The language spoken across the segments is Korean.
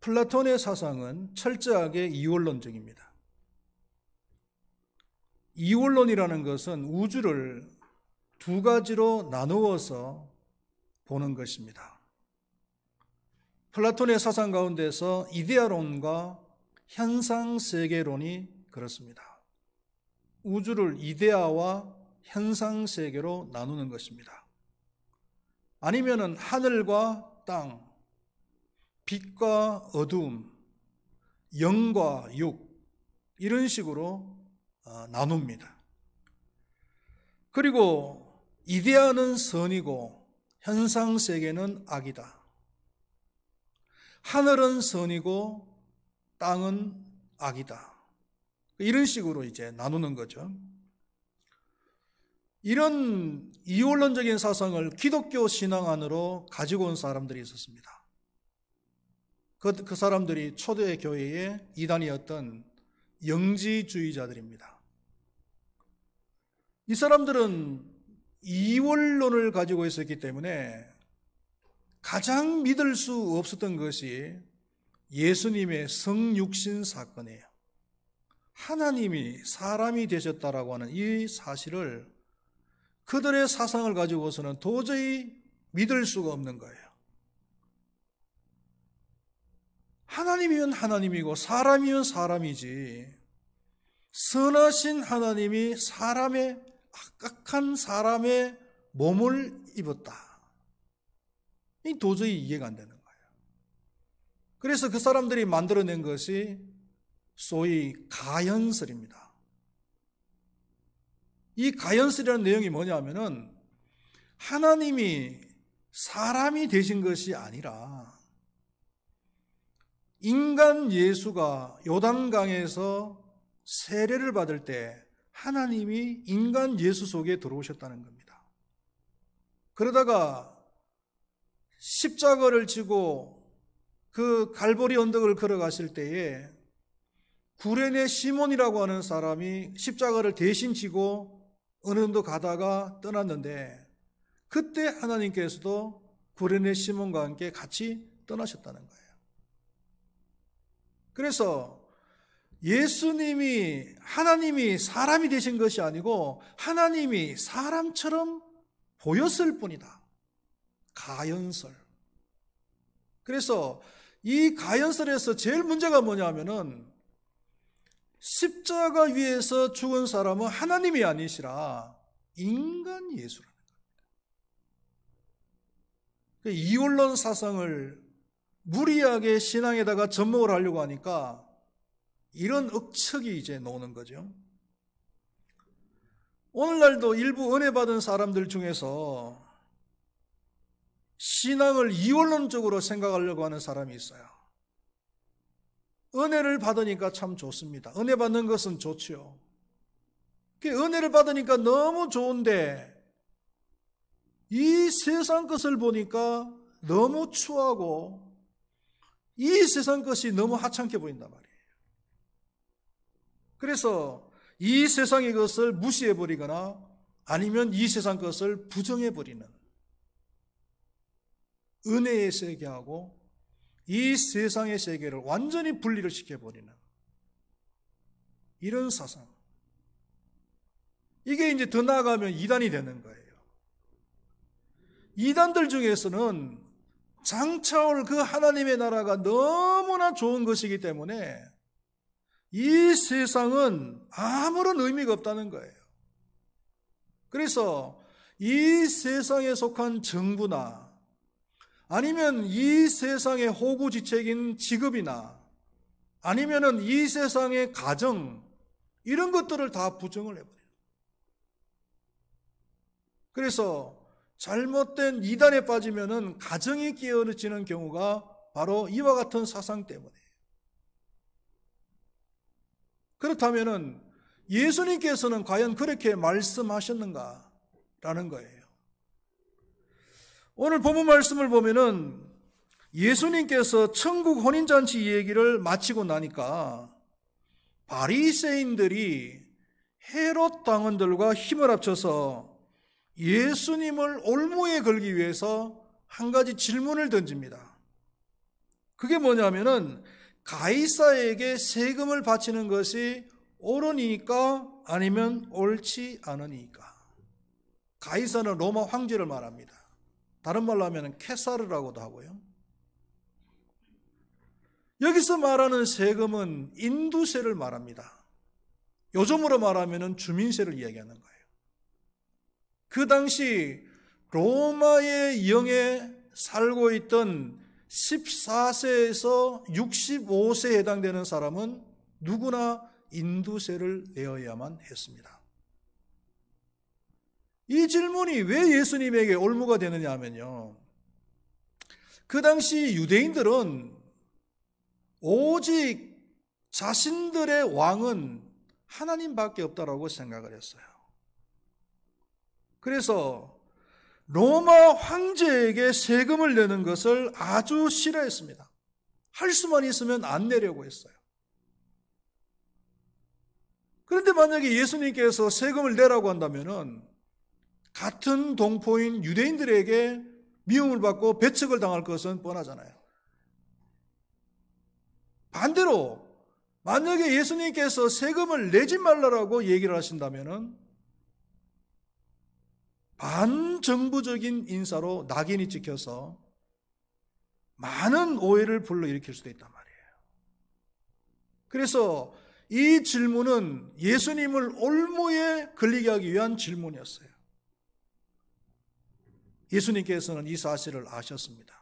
플라톤의 사상은 철저하게 이원론적입니다. 이원론이라는 것은 우주를 두 가지로 나누어서 보는 것입니다. 플라톤의 사상 가운데서 이데아론과 현상세계론이 그렇습니다. 우주를 이데아와 현상세계로 나누는 것입니다. 아니면은 하늘과 땅, 빛과 어두움, 영과 육, 이런 식으로 나눕니다. 그리고 이데아는 선이고 현상세계는 악이다. 하늘은 선이고 땅은 악이다. 이런 식으로 이제 나누는 거죠. 이런 이원론적인 사상을 기독교 신앙 안으로 가지고 온 사람들이 있었습니다. 그 사람들이 초대 교회의 이단이었던 영지주의자들입니다. 이 사람들은 이원론을 가지고 있었기 때문에 가장 믿을 수 없었던 것이 예수님의 성육신 사건이에요. 하나님이 사람이 되셨다라고 하는 이 사실을 그들의 사상을 가지고서는 도저히 믿을 수가 없는 거예요. 하나님이면 하나님이고 사람이면 사람이지, 선하신 하나님이 악한 사람의 몸을 입었다. 이 도저히 이해가 안 되는 거예요. 그래서 그 사람들이 만들어낸 것이 소위 가연설입니다. 이 가연설이라는 내용이 뭐냐면은 하나님이 사람이 되신 것이 아니라 인간 예수가 요단강에서 세례를 받을 때 하나님이 인간 예수 속에 들어오셨다는 겁니다. 그러다가 십자가를 지고 그 갈보리 언덕을 걸어가실 때에 구레네 시몬이라고 하는 사람이 십자가를 대신 지고 어느 정도 가다가 떠났는데, 그때 하나님께서도 구레네 시몬과 함께 같이 떠나셨다는 거예요. 그래서 예수님이, 하나님이 사람이 되신 것이 아니고 하나님이 사람처럼 보였을 뿐이다. 가연설. 그래서 이 가연설에서 제일 문제가 뭐냐면은 십자가 위에서 죽은 사람은 하나님이 아니시라 인간 예수라는 겁니다. 이원론 사상을 무리하게 신앙에다가 접목을 하려고 하니까 이런 억측이 이제 나오는 거죠. 오늘날도 일부 은혜 받은 사람들 중에서 신앙을 이원론적으로 생각하려고 하는 사람이 있어요. 은혜를 받으니까 참 좋습니다. 은혜 받는 것은 좋지요. 은혜를 받으니까 너무 좋은데 이 세상 것을 보니까 너무 추하고 이 세상 것이 너무 하찮게 보인단 말이에요. 그래서 이 세상의 것을 무시해버리거나 아니면 이 세상 것을 부정해버리는, 은혜의 세계하고 이 세상의 세계를 완전히 분리를 시켜버리는 이런 사상, 이게 이제 더 나아가면 이단이 되는 거예요. 이단들 중에서는 장차올 그 하나님의 나라가 너무나 좋은 것이기 때문에 이 세상은 아무런 의미가 없다는 거예요. 그래서 이 세상에 속한 정부나 아니면 이 세상의 호구지책인 직업이나 아니면은 이 세상의 가정, 이런 것들을 다 부정을 해버려요. 그래서 잘못된 이단에 빠지면은 가정이 깨어지는 경우가 바로 이와 같은 사상 때문이에요. 그렇다면은 예수님께서는 과연 그렇게 말씀하셨는가라는 거예요. 오늘 본문 말씀을 보면은 예수님께서 천국 혼인잔치 얘기를 마치고 나니까 바리새인들이 헤롯 당원들과 힘을 합쳐서 예수님을 올무에 걸기 위해서 한 가지 질문을 던집니다. 그게 뭐냐면은 가이사에게 세금을 바치는 것이 옳으니까 아니면 옳지 않으니까. 가이사는 로마 황제를 말합니다. 다른 말로 하면 케사르라고도 하고요. 여기서 말하는 세금은 인두세를 말합니다. 요즘으로 말하면 주민세를 이야기하는 거예요. 그 당시 로마의 영에 살고 있던 14세에서 65세에 해당되는 사람은 누구나 인두세를 내어야만 했습니다. 이 질문이 왜 예수님에게 올무가 되느냐 하면요, 그 당시 유대인들은 오직 자신들의 왕은 하나님밖에 없다라고 생각을 했어요. 그래서 로마 황제에게 세금을 내는 것을 아주 싫어했습니다. 할 수만 있으면 안 내려고 했어요. 그런데 만약에 예수님께서 세금을 내라고 한다면은 같은 동포인 유대인들에게 미움을 받고 배척을 당할 것은 뻔하잖아요. 반대로 만약에 예수님께서 세금을 내지 말라고 얘기를 하신다면은 반정부적인 인사로 낙인이 찍혀서 많은 오해를 불러일으킬 수도 있단 말이에요. 그래서 이 질문은 예수님을 올무에 걸리게 하기 위한 질문이었어요. 예수님께서는 이 사실을 아셨습니다.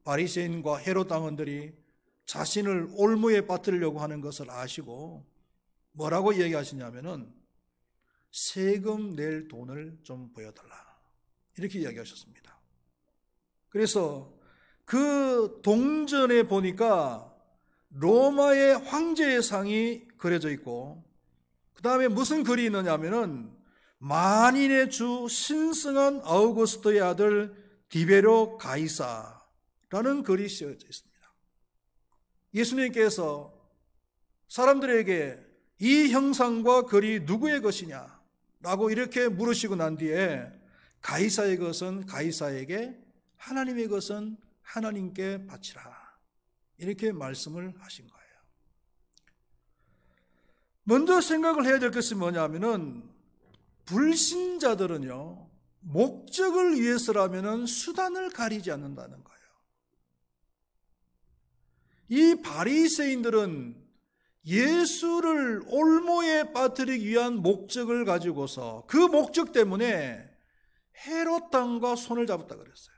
바리새인과 헤롯 왕원들이 자신을 올무에 빠뜨리려고 하는 것을 아시고 뭐라고 얘기하시냐면은 세금 낼 돈을 좀 보여달라, 이렇게 이야기하셨습니다. 그래서 그 동전에 보니까 로마의 황제의 상이 그려져 있고, 그 다음에 무슨 글이 있느냐 하면은 만인의 주 신성한 아우구스토의 아들 디베료 가이사라는 글이 쓰여져 있습니다. 예수님께서 사람들에게 이 형상과 글이 누구의 것이냐 라고 이렇게 물으시고 난 뒤에 가이사의 것은 가이사에게, 하나님의 것은 하나님께 바치라, 이렇게 말씀을 하신 거예요. 먼저 생각을 해야 될 것이 뭐냐면은 불신자들은요, 목적을 위해서라면은 수단을 가리지 않는다는 거예요. 이 바리새인들은 예수를 올무에 빠뜨리기 위한 목적을 가지고서 그 목적 때문에 헤롯 왕과 손을 잡았다 그랬어요.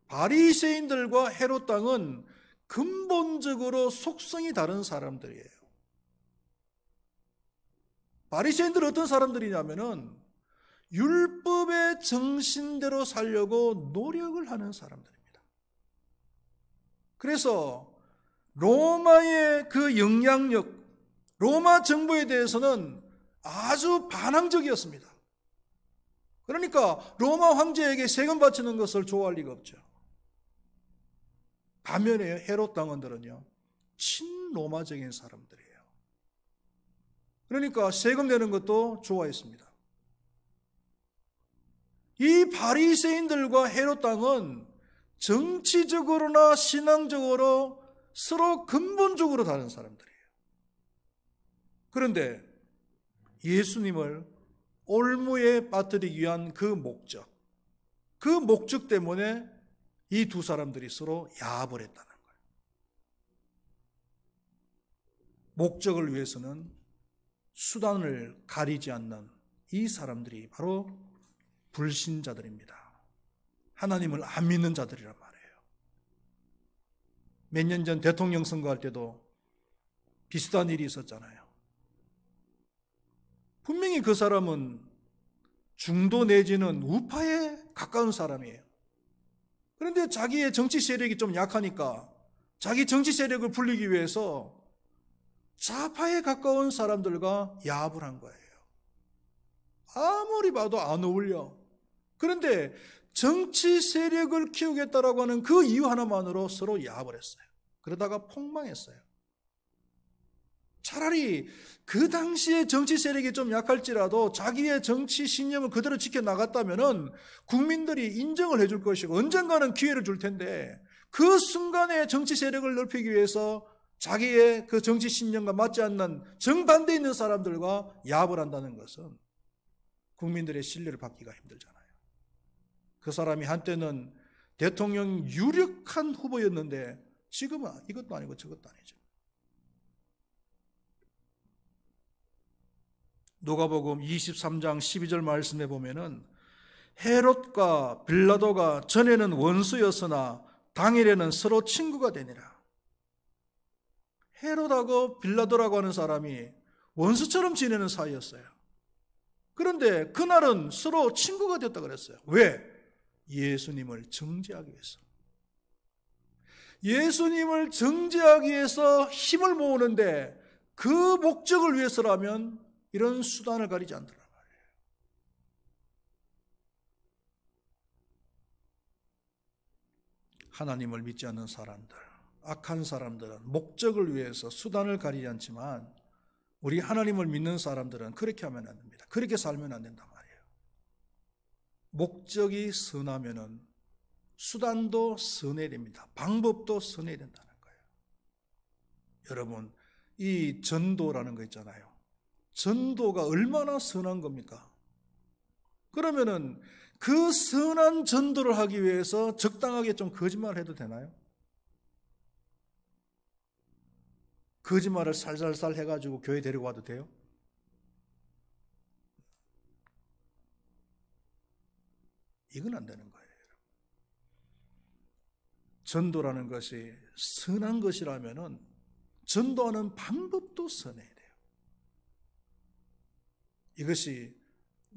바리새인들과 헤롯 왕은 근본적으로 속성이 다른 사람들이에요. 바리새인들은 어떤 사람들이냐면은 율법의 정신대로 살려고 노력을 하는 사람들입니다. 그래서 로마의 그 영향력, 로마 정부에 대해서는 아주 반항적이었습니다. 그러니까 로마 황제에게 세금 바치는 것을 좋아할 리가 없죠. 반면에 헤롯 왕원들은요, 친로마적인 사람들이에요. 그러니까 세금 내는 것도 좋아했습니다. 이 바리새인들과 헤롯 왕은 정치적으로나 신앙적으로 서로 근본적으로 다른 사람들이에요. 그런데 예수님을 올무에 빠뜨리기 위한 그 목적 때문에 이 두 사람들이 서로 야합을 했다는 거예요. 목적을 위해서는 수단을 가리지 않는 이 사람들이 바로 불신자들입니다. 하나님을 안 믿는 자들이란 말이에요. 몇 년 전 대통령 선거할 때도 비슷한 일이 있었잖아요. 분명히 그 사람은 중도 내지는 우파에 가까운 사람이에요. 그런데 자기의 정치 세력이 좀 약하니까 자기 정치 세력을 불리기 위해서 좌파에 가까운 사람들과 야합을 한 거예요. 아무리 봐도 안 어울려. 그런데 정치 세력을 키우겠다라고 하는 그 이유 하나만으로 서로 야합을 했어요. 그러다가 폭망했어요. 차라리 그 당시에 정치 세력이 좀 약할지라도 자기의 정치 신념을 그대로 지켜나갔다면 국민들이 인정을 해줄 것이고 언젠가는 기회를 줄 텐데 그 순간에 정치 세력을 넓히기 위해서 자기의 그 정치 신념과 맞지 않는 정반대에 있는 사람들과 야합을 한다는 것은 국민들의 신뢰를 받기가 힘들잖아요. 그 사람이 한때는 대통령 유력한 후보였는데 지금은 이것도 아니고 저것도 아니죠. 누가복음 23장 12절 말씀에 보면은 헤롯과 빌라도가 전에는 원수였으나 당일에는 서로 친구가 되니라. 헤롯하고 빌라도라고 하는 사람이 원수처럼 지내는 사이였어요. 그런데 그날은 서로 친구가 됐다 그랬어요. 왜? 예수님을 정죄하기 위해서. 예수님을 정죄하기 위해서 힘을 모으는데 그 목적을 위해서라면 이런 수단을 가리지 않더란 말이에요. 하나님을 믿지 않는 사람들, 악한 사람들은 목적을 위해서 수단을 가리지 않지만 우리 하나님을 믿는 사람들은 그렇게 하면 안 됩니다. 그렇게 살면 안 된단 말이에요. 목적이 선하면은 수단도 선해야 됩니다. 방법도 선해야 된다는 거예요. 여러분, 이 전도라는 거 있잖아요. 전도가 얼마나 선한 겁니까? 그러면은 그 선한 전도를 하기 위해서 적당하게 좀 거짓말을 해도 되나요? 거짓말을 살살살 해가지고 교회 데리고 와도 돼요? 이건 안 되는 거예요. 전도라는 것이 선한 것이라면은 전도하는 방법도 선해야 돼요. 이것이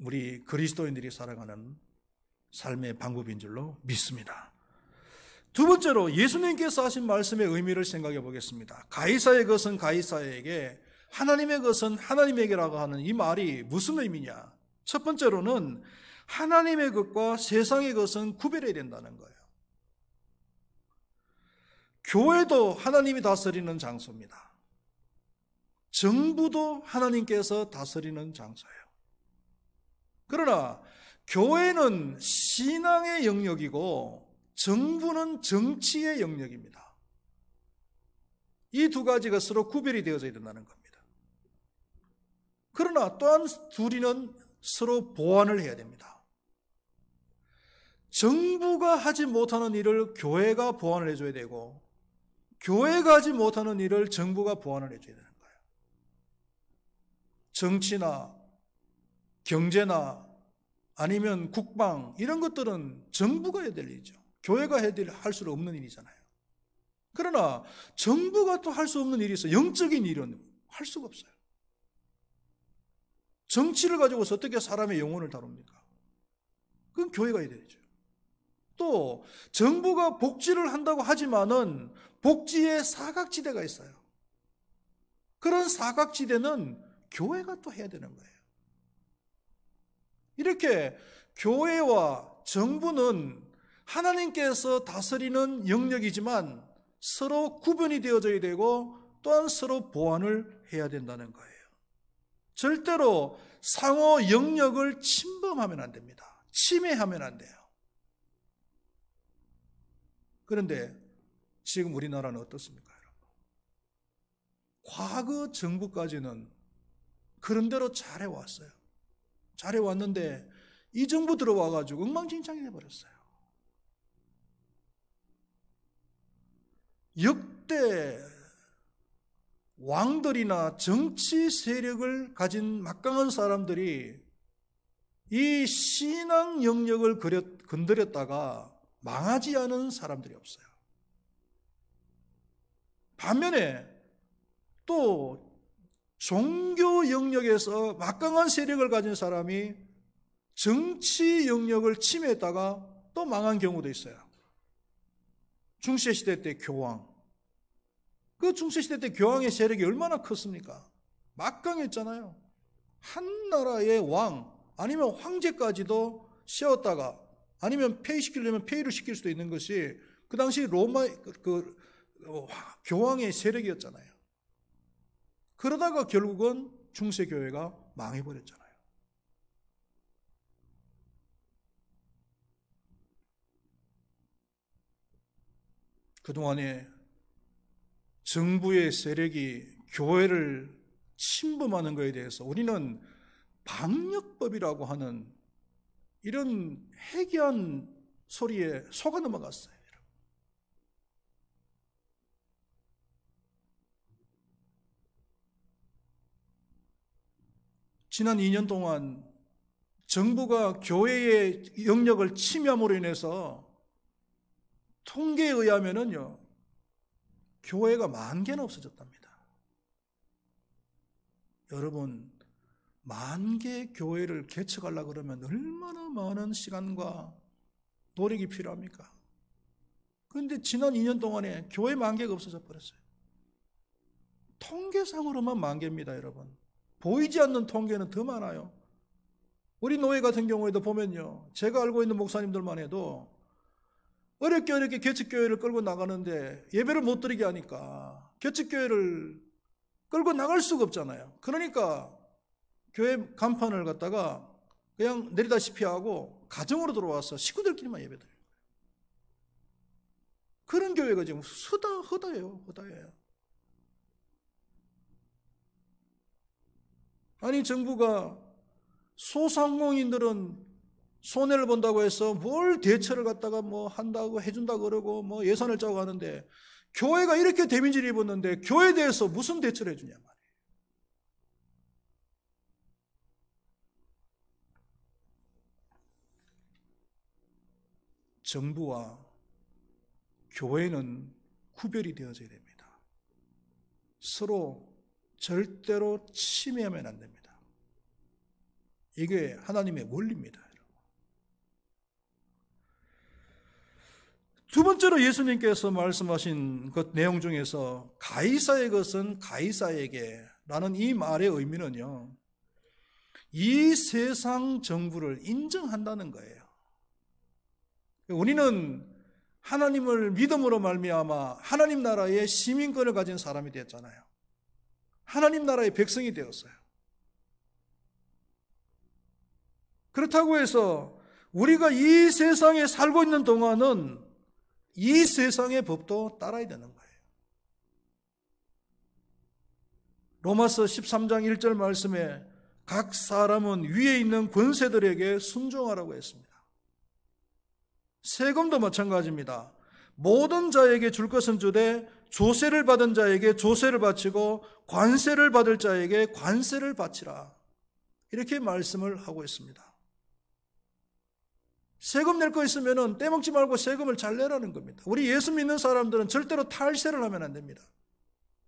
우리 그리스도인들이 살아가는 삶의 방법인 줄로 믿습니다. 두 번째로 예수님께서 하신 말씀의 의미를 생각해 보겠습니다. 가이사의 것은 가이사에게, 하나님의 것은 하나님에게라고 하는 이 말이 무슨 의미냐? 첫 번째로는 하나님의 것과 세상의 것은 구별해야 된다는 거예요. 교회도 하나님이 다스리는 장소입니다. 정부도 하나님께서 다스리는 장소예요. 그러나 교회는 신앙의 영역이고 정부는 정치의 영역입니다. 이 두 가지가 서로 구별이 되어져야 된다는 겁니다. 그러나 또한 둘이는 서로 보완을 해야 됩니다. 정부가 하지 못하는 일을 교회가 보완을 해줘야 되고 교회가 하지 못하는 일을 정부가 보완을 해줘야 되는 거예요. 정치나 경제나 아니면 국방 이런 것들은 정부가 해야 될 일이죠. 교회가 할 수 없는 일이잖아요. 그러나 정부가 또 할 수 없는 일이 있어요. 영적인 일은 할 수가 없어요. 정치를 가지고서 어떻게 사람의 영혼을 다룹니까? 그건 교회가 해야 되죠. 또 정부가 복지를 한다고 하지만은 복지의 사각지대가 있어요. 그런 사각지대는 교회가 또 해야 되는 거예요. 이렇게 교회와 정부는 하나님께서 다스리는 영역이지만 서로 구분이 되어져야 되고 또한 서로 보완을 해야 된다는 거예요. 절대로 상호 영역을 침범하면 안 됩니다. 침해하면 안 돼요. 그런데 지금 우리나라는 어떻습니까, 여러분? 과거 정부까지는 그런 대로 잘해왔어요. 잘해왔는데 이 정부 들어와가지고 엉망진창이 돼버렸어요. 역대 왕들이나 정치 세력을 가진 막강한 사람들이 이 신앙 영역을 건드렸다가 망하지 않은 사람들이 없어요. 반면에 또 종교 영역에서 막강한 세력을 가진 사람이 정치 영역을 침해했다가 또 망한 경우도 있어요. 중세시대 때 교황. 그 중세시대 때 교황의 세력이 얼마나 컸습니까? 막강했잖아요. 한 나라의 왕 아니면 황제까지도 세웠다가 아니면 폐위시키려면 폐위를 시킬 수도 있는 것이 그 당시 로마 교황의 세력이었잖아요. 그러다가 결국은 중세교회가 망해버렸잖아요. 그동안에 정부의 세력이 교회를 침범하는 것에 대해서 우리는 방역법이라고 하는 이런 해괴한 소리에 속아 넘어갔어요. 지난 2년 동안 정부가 교회의 영역을 침해함으로 인해서 통계에 의하면요, 교회가 10,000개는 없어졌답니다. 여러분, 10,000개 교회를 개척하려고 그러면 얼마나 많은 시간과 노력이 필요합니까? 그런데 지난 2년 동안에 교회 10,000개가 없어져 버렸어요. 통계상으로만 10,000개입니다, 여러분. 보이지 않는 통계는 더 많아요. 우리 노예 같은 경우에도 보면요, 제가 알고 있는 목사님들만 해도 어렵게 개척교회를 끌고 나가는데 예배를 못 드리게 하니까 개척교회를 끌고 나갈 수가 없잖아요. 그러니까 교회 간판을 갖다가 그냥 내리다시피 하고 가정으로 들어와서 식구들끼리만 예배 드려요. 그런 교회가 지금 허다해요. 아니, 정부가 소상공인들은 손해를 본다고 해서 뭘 대처를 갖다가 뭐 한다고 해준다고 그러고 뭐 예산을 짜고 하는데, 교회가 이렇게 데미지를 입었는데 교회에 대해서 무슨 대처를 해주냐 말이에요. 정부와 교회는 구별이 되어져야 됩니다. 서로 절대로 침해하면 안 됩니다. 이게 하나님의 원리입니다. 두 번째로 예수님께서 말씀하신 그 내용 중에서 가이사의 것은 가이사에게 라는 이 말의 의미는요, 이 세상 정부를 인정한다는 거예요. 우리는 하나님을 믿음으로 말미암아 하나님 나라의 시민권을 가진 사람이 되었잖아요. 하나님 나라의 백성이 되었어요. 그렇다고 해서 우리가 이 세상에 살고 있는 동안은 이 세상의 법도 따라야 되는 거예요. 로마서 13장 1절 말씀에 각 사람은 위에 있는 권세들에게 순종하라고 했습니다. 세금도 마찬가지입니다. 모든 자에게 줄 것은 주되 조세를 받은 자에게 조세를 바치고 관세를 받을 자에게 관세를 바치라. 이렇게 말씀을 하고 있습니다. 세금 낼 거 있으면 떼먹지 말고 세금을 잘 내라는 겁니다. 우리 예수 믿는 사람들은 절대로 탈세를 하면 안 됩니다.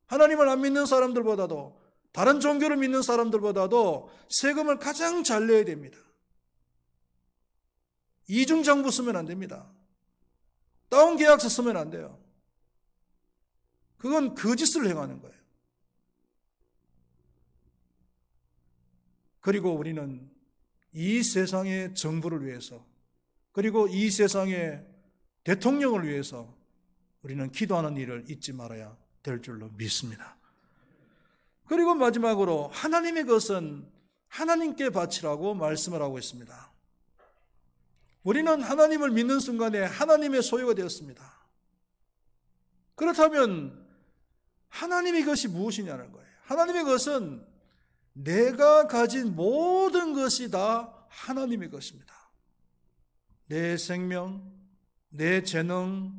하나님을 안 믿는 사람들보다도, 다른 종교를 믿는 사람들보다도 세금을 가장 잘 내야 됩니다. 이중장부 쓰면 안 됩니다. 다운계약서 쓰면 안 돼요. 그건 거짓을 행하는 거예요. 그리고 우리는 이 세상의 정부를 위해서, 그리고 이 세상의 대통령을 위해서 우리는 기도하는 일을 잊지 말아야 될 줄로 믿습니다. 그리고 마지막으로 하나님의 것은 하나님께 바치라고 말씀을 하고 있습니다. 우리는 하나님을 믿는 순간에 하나님의 소유가 되었습니다. 그렇다면 하나님의 것이 무엇이냐는 거예요. 하나님의 것은 내가 가진 모든 것이 다 하나님의 것입니다. 내 생명, 내 재능,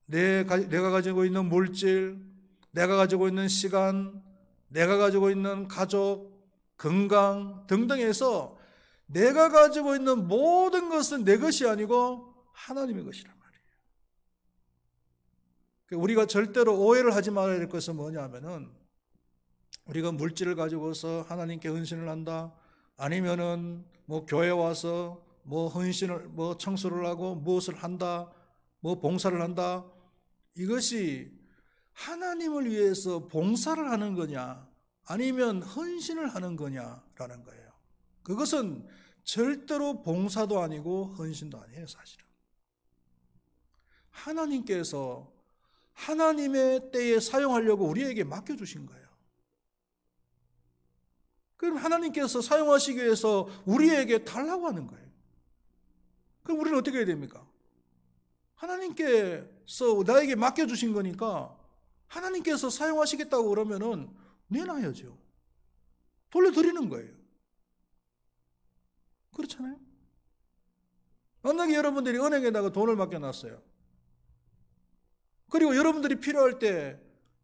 내가 가지고 있는 물질, 내가 가지고 있는 시간, 내가 가지고 있는 가족, 건강 등등해서 내가 가지고 있는 모든 것은 내 것이 아니고 하나님의 것이란 말이에요. 우리가 절대로 오해를 하지 말아야 될 것은 뭐냐면은, 우리가 물질을 가지고서 하나님께 헌신을 한다, 아니면은 뭐 교회 와서 뭐 헌신을, 뭐 청소를 하고 무엇을 한다, 뭐 봉사를 한다, 이것이 하나님을 위해서 봉사를 하는 거냐, 아니면 헌신을 하는 거냐라는 거예요. 그것은 절대로 봉사도 아니고 헌신도 아니에요, 사실은. 하나님께서 하나님의 때에 사용하려고 우리에게 맡겨주신 거예요. 그럼 하나님께서 사용하시기 위해서 우리에게 달라고 하는 거예요. 그럼 우리는 어떻게 해야 됩니까? 하나님께서 나에게 맡겨주신 거니까 하나님께서 사용하시겠다고 그러면은 내놔야죠. 돌려드리는 거예요. 그렇잖아요. 만약에 여러분들이 은행에다가 돈을 맡겨놨어요. 그리고 여러분들이 필요할 때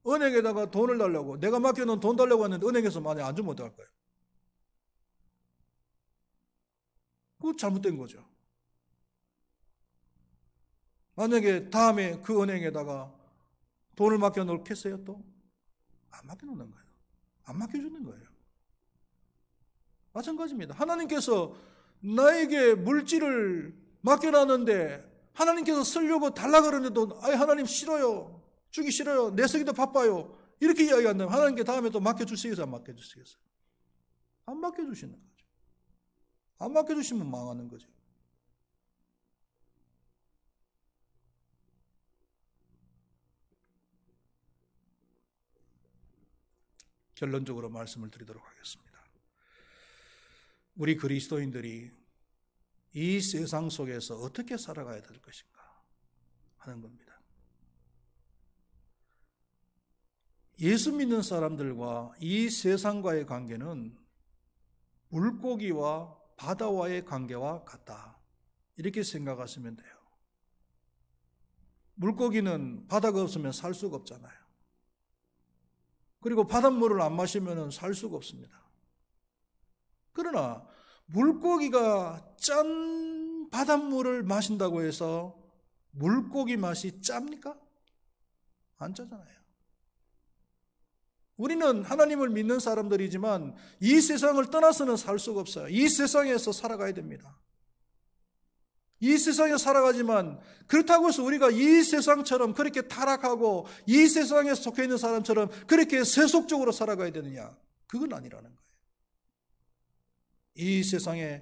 은행에다가 돈을 달라고, 내가 맡겨놓은 돈 달라고 했는데 은행에서 만약에 안 주면 어떡할 거예요? 그거 잘못된 거죠. 만약에 다음에 그 은행에다가 돈을 맡겨놓겠어요 또? 안 맡겨놓는 거예요. 안 맡겨주는 거예요. 마찬가지입니다. 하나님께서 나에게 물질을 맡겨놨는데 하나님께서 쓰려고 달라 그러는데도 아이 하나님 싫어요. 주기 싫어요. 내 쓰기도 바빠요. 이렇게 이야기한다면 하나님께 다음에 또 맡겨주시겠어요? 안 맡겨주시겠어요? 안 맡겨주시는 거죠. 안 맡겨주시면 망하는 거죠. 결론적으로 말씀을 드리도록 하겠습니다. 우리 그리스도인들이 이 세상 속에서 어떻게 살아가야 될 것인가 하는 겁니다. 예수 믿는 사람들과 이 세상과의 관계는 물고기와 바다와의 관계와 같다. 이렇게 생각하시면 돼요. 물고기는 바다가 없으면 살 수가 없잖아요. 그리고 바닷물을 안 마시면 살 수가 없습니다. 그러나 물고기가 짠 바닷물을 마신다고 해서 물고기 맛이 짭니까? 안 짜잖아요. 우리는 하나님을 믿는 사람들이지만 이 세상을 떠나서는 살 수가 없어요. 이 세상에서 살아가야 됩니다. 이 세상에 살아가지만 그렇다고 해서 우리가 이 세상처럼 그렇게 타락하고 이 세상에 속해 있는 사람처럼 그렇게 세속적으로 살아가야 되느냐? 그건 아니라는 거예요. 이 세상에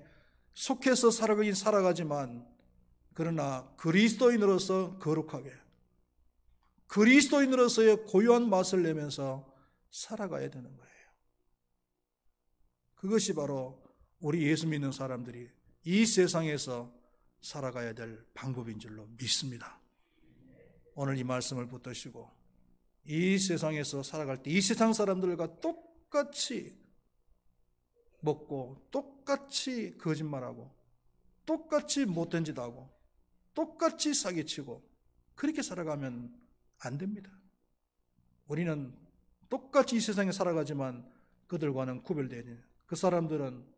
속해서 살아가긴 살아가지만 그러나 그리스도인으로서 거룩하게 그리스도인으로서의 고유한 맛을 내면서 살아가야 되는 거예요. 그것이 바로 우리 예수 믿는 사람들이 이 세상에서 살아가야 될 방법인 줄로 믿습니다. 오늘 이 말씀을 붙드시고 이 세상에서 살아갈 때 이 세상 사람들과 똑같이 먹고 똑같이 거짓말하고 똑같이 못된 짓 하고 똑같이 사기치고 그렇게 살아가면 안 됩니다. 우리는 똑같이 이 세상에 살아가지만 그들과는 구별되어야 돼요. 그 사람들은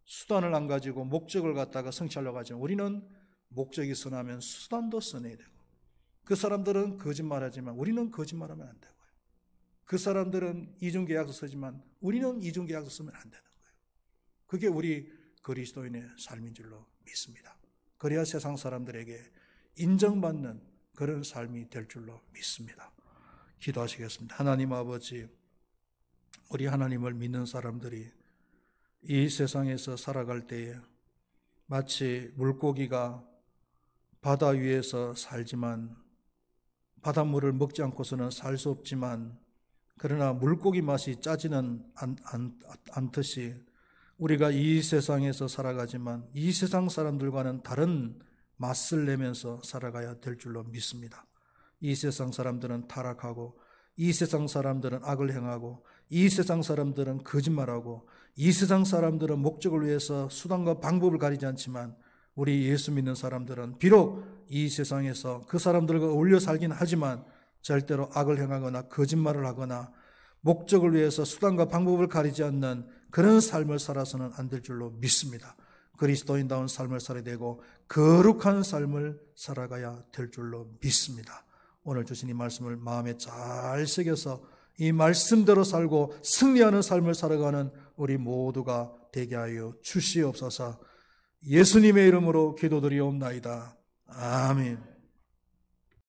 수단을 안 가지고 목적을 갖다가 성취하려고 하지만 우리는 목적이 선하면 수단도 선해야 되고 그 사람들은 거짓말하지만 우리는 거짓말하면 안 되고요. 그 사람들은 이중계약서 쓰지만 우리는 이중계약서 쓰면 안 되는 거예요. 그게 우리 그리스도인의 삶인 줄로 믿습니다. 그래야 세상 사람들에게 인정받는 그런 삶이 될 줄로 믿습니다. 기도하시겠습니다. 하나님 아버지, 우리 하나님을 믿는 사람들이 이 세상에서 살아갈 때에 마치 물고기가 바다 위에서 살지만 바닷물을 먹지 않고서는 살 수 없지만 그러나 물고기 맛이 짜지는 않듯이 우리가 이 세상에서 살아가지만 이 세상 사람들과는 다른 맛을 내면서 살아가야 될 줄로 믿습니다. 이 세상 사람들은 타락하고 이 세상 사람들은 악을 행하고 이 세상 사람들은 거짓말하고 이 세상 사람들은 목적을 위해서 수단과 방법을 가리지 않지만 우리 예수 믿는 사람들은 비록 이 세상에서 그 사람들과 어울려 살긴 하지만 절대로 악을 행하거나 거짓말을 하거나 목적을 위해서 수단과 방법을 가리지 않는 그런 삶을 살아서는 안 될 줄로 믿습니다. 그리스도인다운 삶을 살아야 되고 거룩한 삶을 살아가야 될 줄로 믿습니다. 오늘 주신 이 말씀을 마음에 잘 새겨서 이 말씀대로 살고 승리하는 삶을 살아가는 우리 모두가 되게 하여 주시옵소서. 예수님의 이름으로 기도드리옵나이다. 아멘.